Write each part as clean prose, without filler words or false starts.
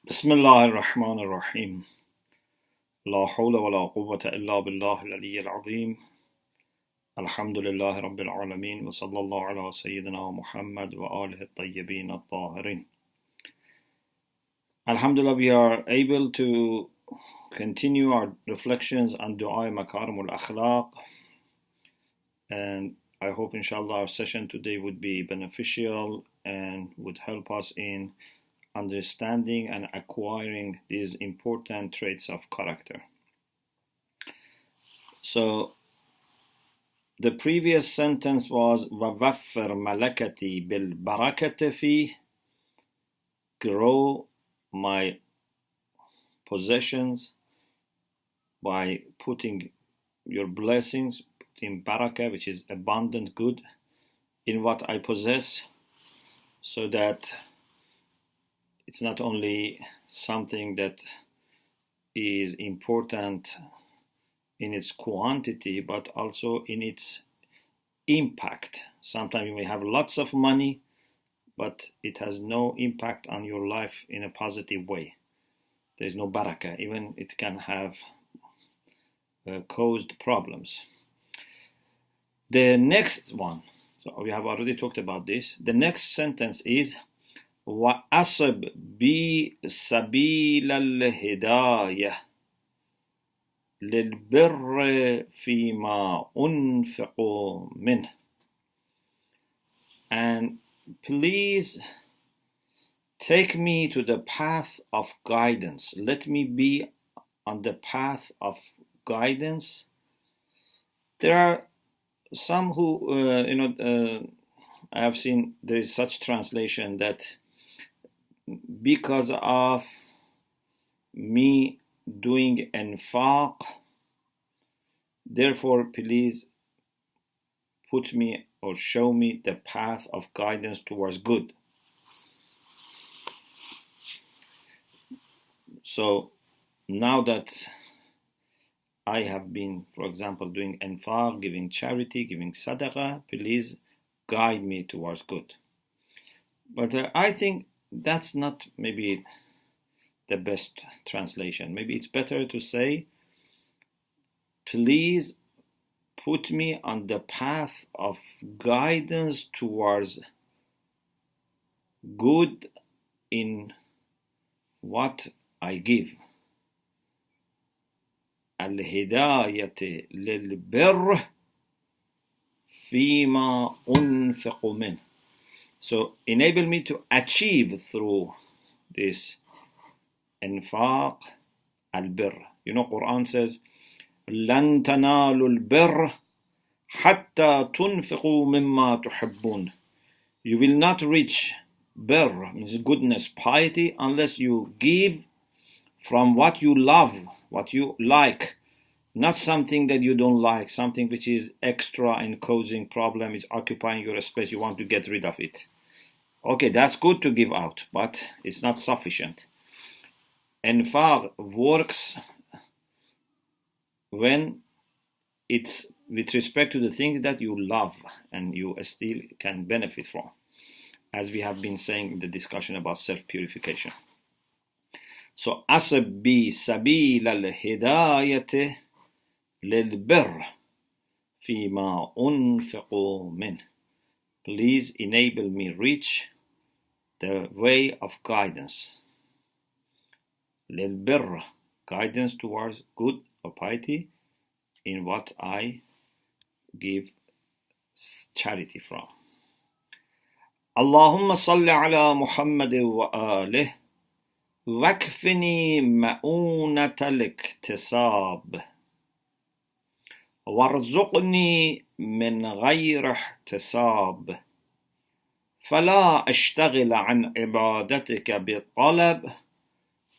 بسم الله الرحمن الرحيم لا حول ولا قوة إلا بالله العلي العظيم الحمد لله رب العالمين وصلى الله على سيدنا محمد وآله الطيبين الطاهرين. Alhamdulillah, we are able to continue our reflections on Dua Makarim al-Akhlaq, and I hope inshallah our session today would be beneficial and would help us in understanding and acquiring these important traits of character. So the previous sentence was وَوَفِّرْ مَلَكَتِي بِالْبَرَكَةِ فِي, grow my possessions by putting your blessings, putting barakah, which is abundant good, in what I possess, so that it's not only something that is important in its quantity, but also in its impact. Sometimes you may have lots of money, but it has no impact on your life in a positive way. There's no barakah. Even it can have caused problems. The next one, so we have already talked about this. The next sentence is وَأَصِبْ بِي سَبِيلَ الْهِدَايَةِ لِلْبِرِّ فِيمَا أُنْفِقُ مِنْهُ. And please take me to the path of guidance. Let me be on the path of guidance. There are some who, I have seen there is such translation that because of me doing infaq, therefore please put me or show me the path of guidance towards good. So now that I have been, for example, doing infaq, giving charity, giving sadaqah, please guide me towards good. But I think that's not maybe the best translation. Maybe it's better to say, please put me on the path of guidance towards good in what I give. Al-hidayati lil-birr fima unfiqu min. So enable me to achieve through this infaq al-birr. Quran says, لَن تَنَالُوا الْبِرَّ حَتَّى تُنْفِقُوا مِمَّا تُحِبُّونَ. You will not reach birr, means goodness, piety, unless you give from what you love, what you like, not something that you don't like, something which is extra and causing problem, is occupying your space, you want to get rid of it. Okay, that's good to give out, but it's not sufficient. Infaq works when it's with respect to the things that you love and you still can benefit from, as we have been saying in the discussion about self-purification. So, أَصِبْ بِي سَبِيلَ الْهِدَايَةِ لِلْبِرِّ فِيمَا أُنْفِقُ مِنْهُ. Please enable me reach the way of guidance. لِلْبِرِّ, guidance towards good or piety in what I give charity from. Allahumma salli ala Muhammad wa alih wakfini ma'unat al-iktisab warzuqni min ghayr ihtisab فلا أشتغل عن عبادتك بطلب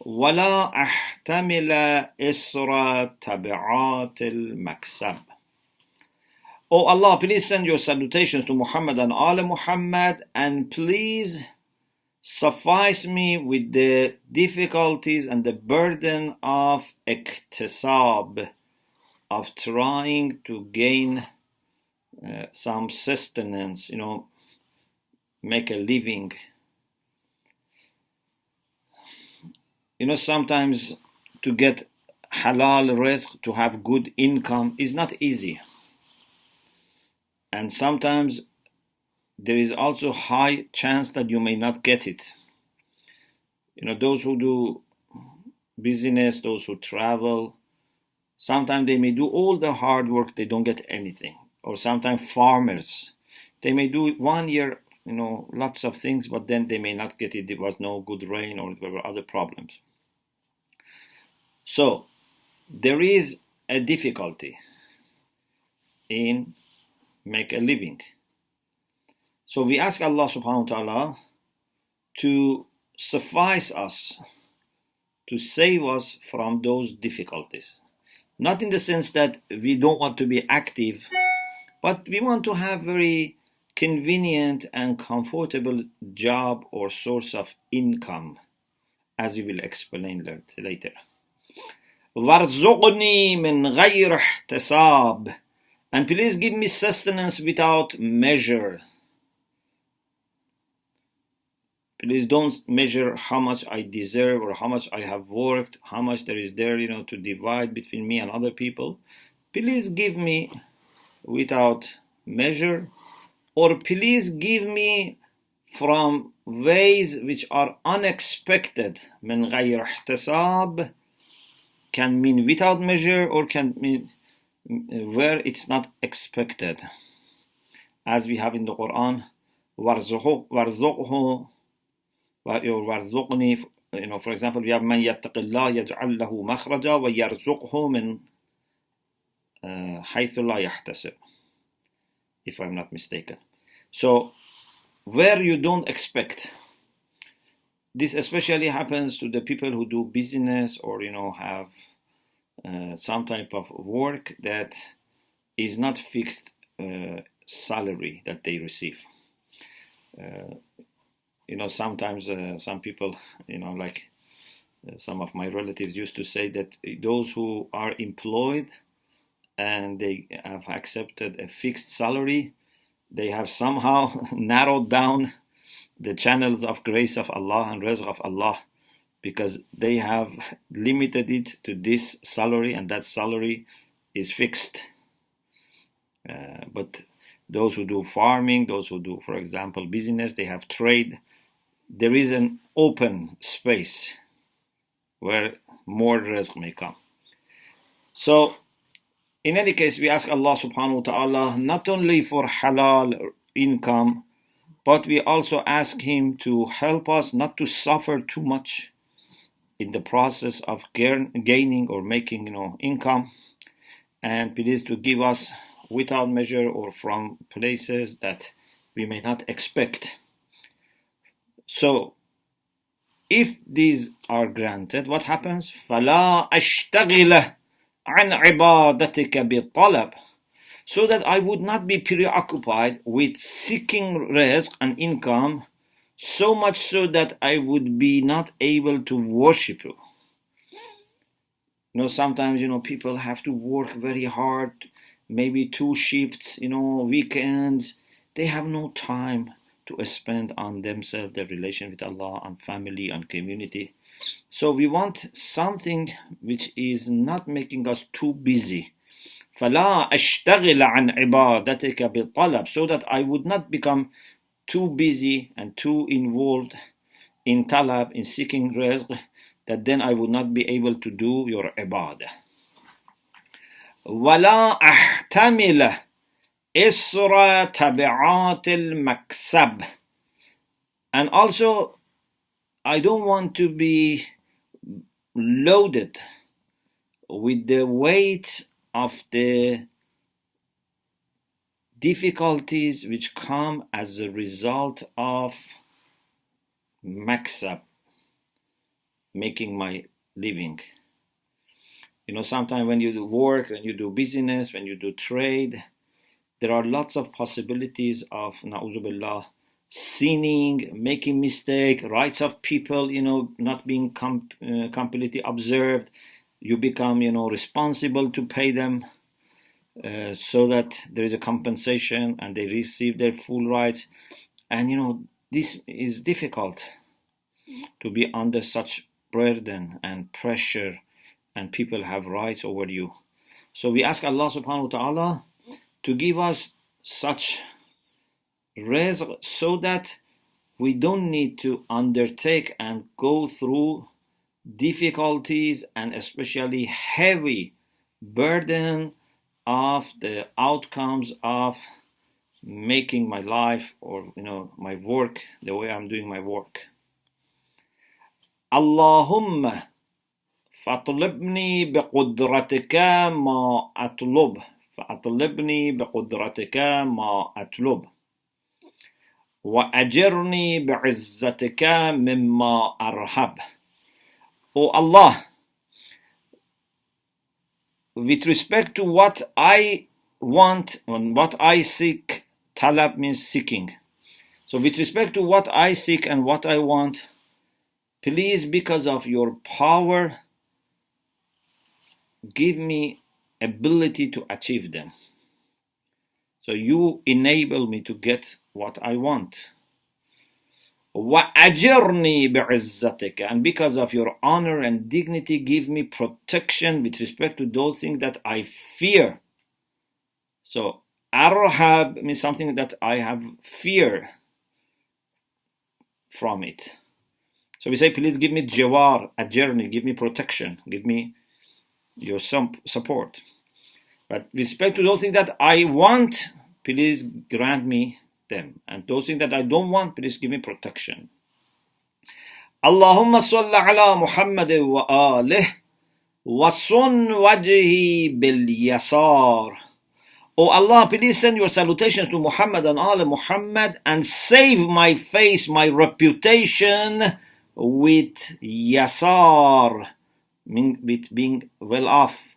ولا أحتمل إسر تبعات المكسب. O Allah, please send your salutations to Muhammad and Al Muhammad, and please suffice me with the difficulties and the burden of iktisab, of trying to gain some sustenance, make a living. Sometimes to get halal rizq, to have good income is not easy. And sometimes there is also high chance that you may not get it. Those who do business, those who travel, sometimes they may do all the hard work, they don't get anything. Or sometimes farmers, they may do 1 year, lots of things, but then they may not get it. There was no good rain or there were other problems. So there is a difficulty in make a living. So we ask Allah subhanahu wa ta'ala to suffice us, to save us from those difficulties. Not in the sense that we don't want to be active, but we want to have very convenient and comfortable job or source of income, as we will explain later. وَارْزُقْنِي مِنْ غَيْرِ احْتِسَابٍ, and please give me sustenance without measure. Please don't measure how much I deserve or how much I have worked, how much there is there, to divide between me and other people. Please give me without measure, or please give me from ways which are unexpected. من غير احتساب can mean without measure or can mean where it's not expected. As we have in the Quran, وَارْزُقْهُ وَارْزُقْنِي, for example, we have مَنْ يَتَّقِ اللَّهَ يَجْعَلْ لَهُ مَخْرَجًا وَيَرْزُقْهُ مِنْ حَيْثُ لَا يَحْتَسِبُ, if I'm not mistaken. So, where you don't expect. This especially happens to the people who do business or, have some type of work that is not fixed salary that they receive. Sometimes some people, like some of my relatives used to say that those who are employed and they have accepted a fixed salary, they have somehow narrowed down the channels of grace of Allah and rizq of Allah, because they have limited it to this salary, and that salary is fixed. But those who do farming, those who do, for example, business, they have trade, there is an open space where more rizq may come. So, in any case, we ask Allah subhanahu wa ta'ala not only for halal income, but we also ask Him to help us not to suffer too much in the process of gaining or making, income, and please to give us without measure or from places that we may not expect. So, if these are granted, what happens? فَلَا أَشْتَغِلَ عَنْ عِبَادَتِكَ بِالطَّلَبِ, so that I would not be preoccupied with seeking rizq and income, so much so that I would be not able to worship you. Sometimes, people have to work very hard, maybe 2 shifts, weekends. They have no time to spend on themselves, their relation with Allah, on family, on community. So we want something which is not making us too busy. فَلَا أَشْتَغِلَ عَنْ عِبَادَتِكَ بِالطَّلَبِ, so that I would not become too busy and too involved in talab, in seeking rizq, that then I would not be able to do your ibadah. وَلَا أَحْتَمِلَ إِسْرَ تَبِعَاتِ الْمَكْسَبِ, and also I don't want to be loaded with the weight of the difficulties which come as a result of maksab, making my living. Sometimes when you do work, when you do business, when you do trade, there are lots of possibilities of, na'uzubillah, sinning, making mistake, rights of people, not being completely observed. You become, responsible to pay them so that there is a compensation and they receive their full rights. And, this is difficult to be under such burden and pressure, and people have rights over you. So we ask Allah subhanahu wa ta'ala to give us such rizq so that we don't need to undertake and go through difficulties and especially heavy burden of the outcomes of making my life or my work the way I'm doing my work. Allahumma فاطلبني بقدرتك ما أطلب فاطلبني بقدرتك ما أطلب وأجرني بعزتك مما أرهب. O Allah, with respect to what I want and what I seek, talab means seeking. So with respect to what I seek and what I want, please, because of your power, give me ability to achieve them. So you enable me to get what I want. وَأَجِرْنِي بِعِزَّتِكَ, and because of your honor and dignity, give me protection with respect to those things that I fear. So arhab means something that I have fear from it. So we say, please give me jawar, ajirni, give me protection, give me your support. But with respect to those things that I want, please grant me them. And those things that I don't want, please give me protection. Allahumma salli ala Muhammad wa alih wa sun wajhi bil yasar. O Allah, please send your salutations to Muhammad and Ali Muhammad and save my face, my reputation with yasar, with being well off.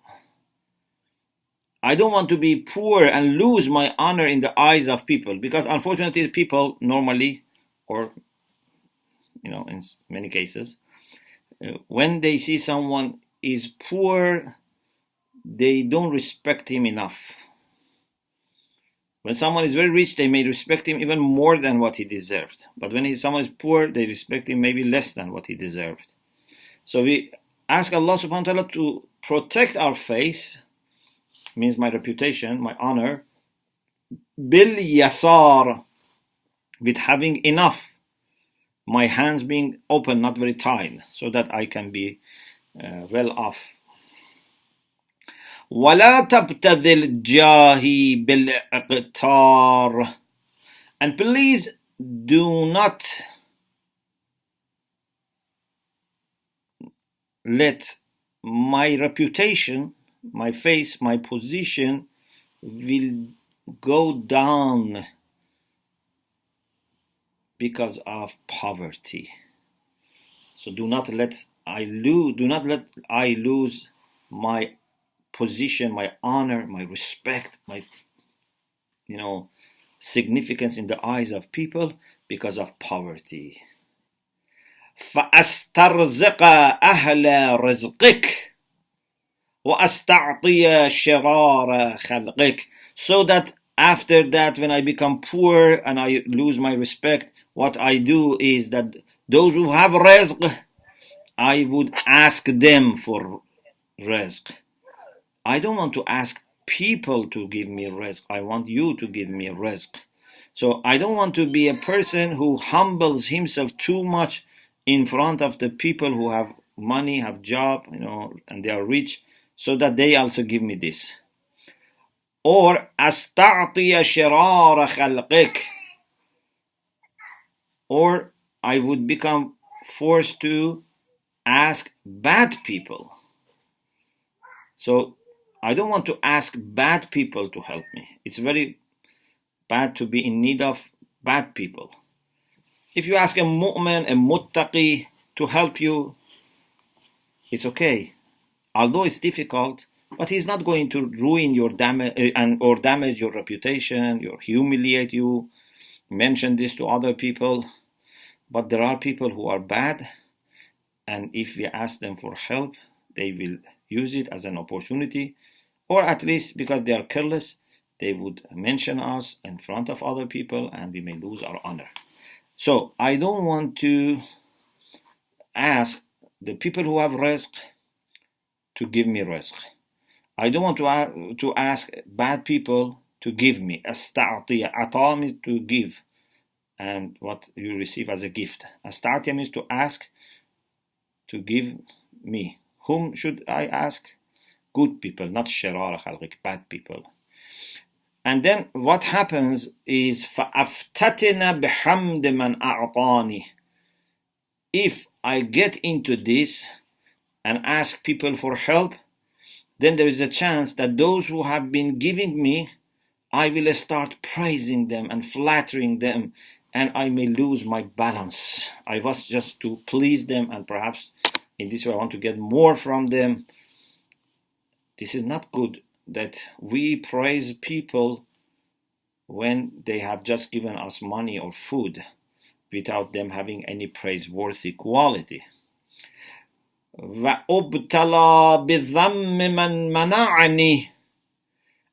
I don't want to be poor and lose my honor in the eyes of people, because unfortunately people normally, or in many cases, when they see someone is poor, they don't respect him enough. When someone is very rich, they may respect him even more than what he deserved. But when someone is poor, they respect him maybe less than what he deserved. So we ask Allah subhanahu wa ta'ala to protect our face, means my reputation, my honor, bil yasar, with having enough, my hands being open, not very tight, so that I can be well off. وَلَا تَبْتَذِلْ جَاهِي بِالْإِقْتَارِ, and please do not let my reputation, my face, my position will go down because of poverty. So do not let I lose my position, my honor, my respect, my significance in the eyes of people because of poverty. فَأَسْتَرْزِقَ أَهْلَ رِزْقِكَ وَأَسْتَعْطِيَ شِرَارَ خَلْقِكَ, so that after that, when I become poor and I lose my respect, what I do is that those who have rizq, I would ask them for rizq. I don't want to ask people to give me rizq. I want you to give me rizq. So I don't want to be a person who humbles himself too much in front of the people who have money, have job, and they are rich, so that they also give me this. Or asta'tiya shirara khalqik, or I would become forced to ask bad people. So I don't want to ask bad people to help me. It's very bad to be in need of bad people. If you ask a mu'min, a muttaqi to help you, it's okay. Although it's difficult, but he's not going to ruin your or damage your reputation, or humiliate you, mention this to other people. But there are people who are bad, and if we ask them for help, they will use it as an opportunity, or at least because they are careless, they would mention us in front of other people, and we may lose our honor. So I don't want to ask the people who have rizq to give me rizq. I don't want to ask bad people to give me. Asta'tiya. Ata means to give, and what you receive as a gift. Asta'tiya means to ask to give me. Whom should I ask? Good people, not shirar khalqik, bad people. And then what happens is فَأَفْتَتِنَ بِحَمْدِ مَنْ أَعْطَانِي. If I get into this and ask people for help, then there is a chance that those who have been giving me, I will start praising them and flattering them, and I may lose my balance. I was just to please them, and perhaps in this way I want to get more from them. This is not good, that we praise people when they have just given us money or food without them having any praiseworthy quality. وَأُبْتَلَى بِذَمِّ مَنْ مَنَعَنِي.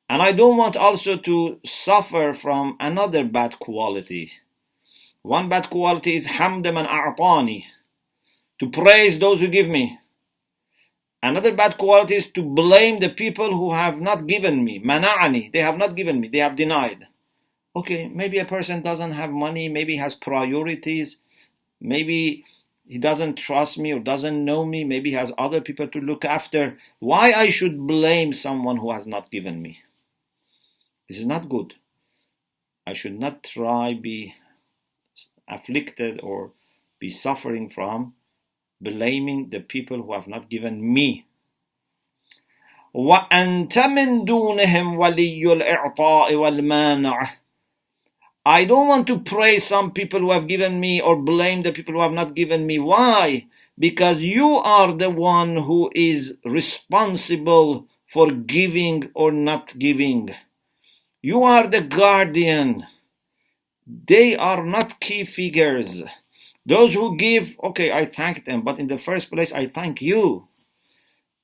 And I don't want also to suffer from another bad quality. One bad quality is حَمْدَ مَنْ أَعْطَانِي, to praise those who give me. Another bad quality is to blame the people who have not given me. Mana'ani, they have not given me, they have denied. Okay, maybe a person doesn't have money, maybe he has priorities, maybe he doesn't trust me or doesn't know me, maybe he has other people to look after. Why I should blame someone who has not given me? This is not good. I should not try be afflicted or be suffering from blaming the people who have not given me. وَأَنْتَ مِنْ دُونِهِمْ وَلِيُّ الْإِعْطَاءِ وَالْمَانِعِ. I don't want to praise some people who have given me or blame the people who have not given me. Why? Because you are the one who is responsible for giving or not giving. You are the guardian. They are not key figures. Those who give, okay, I thank them, but in the first place, I thank you.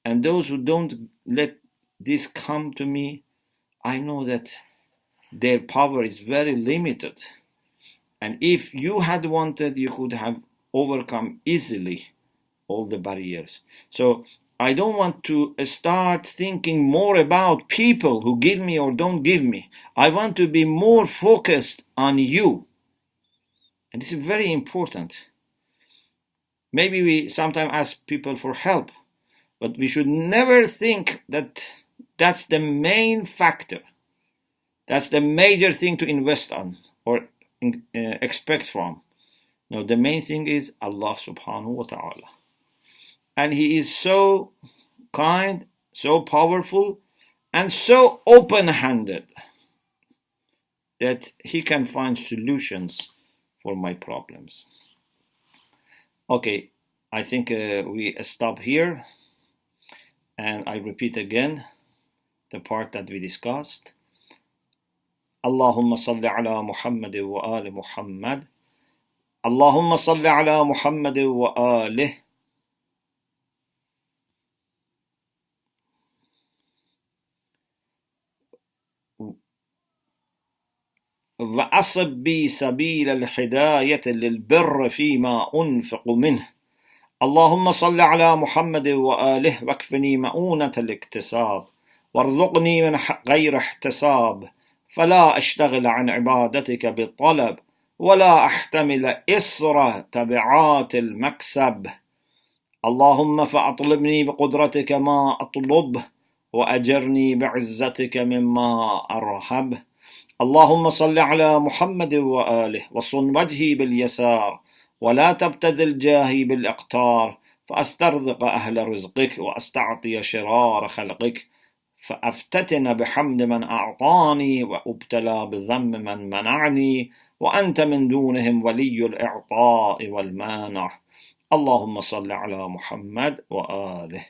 And those who don't let this come to me, I know that their power is very limited. And if you had wanted, you could have overcome easily all the barriers. So I don't want to start thinking more about people who give me or don't give me. I want to be more focused on you. And this is very important. Maybe we sometimes ask people for help, but we should never think that that's the main factor. That's the major thing to invest on or expect from. No, the main thing is Allah subhanahu wa ta'ala. And He is so kind, so powerful, and so open-handed that He can find solutions for my problems. Okay, I think we stop here, and I repeat again the part that we discussed. Allahumma salli ala Muhammad wa ali Muhammad. Allahumma salli ala Muhammad wa alih. وأصب بي سبيل الهداية للبر فيما أنفق منه. اللهم صل على محمد وآله واكفني مؤونة الاكتساب وارزقني من غير احتساب فلا أشتغل عن عبادتك بالطلب ولا أحتمل إصر تبعات المكسب. اللهم فأطلبني بقدرتك ما أطلب وأجرني بعزتك مما أرهب. اللهم صل على محمد وآله وصن وجهي باليسار ولا تبتذل جاهي بالإقتار فأسترزق أهل رزقك وأستعطي شرار خلقك فأفتتن بحمد من أعطاني وأبتلى بذم من منعني وأنت من دونهم ولي الإعطاء والمانع. اللهم صل على محمد وآله.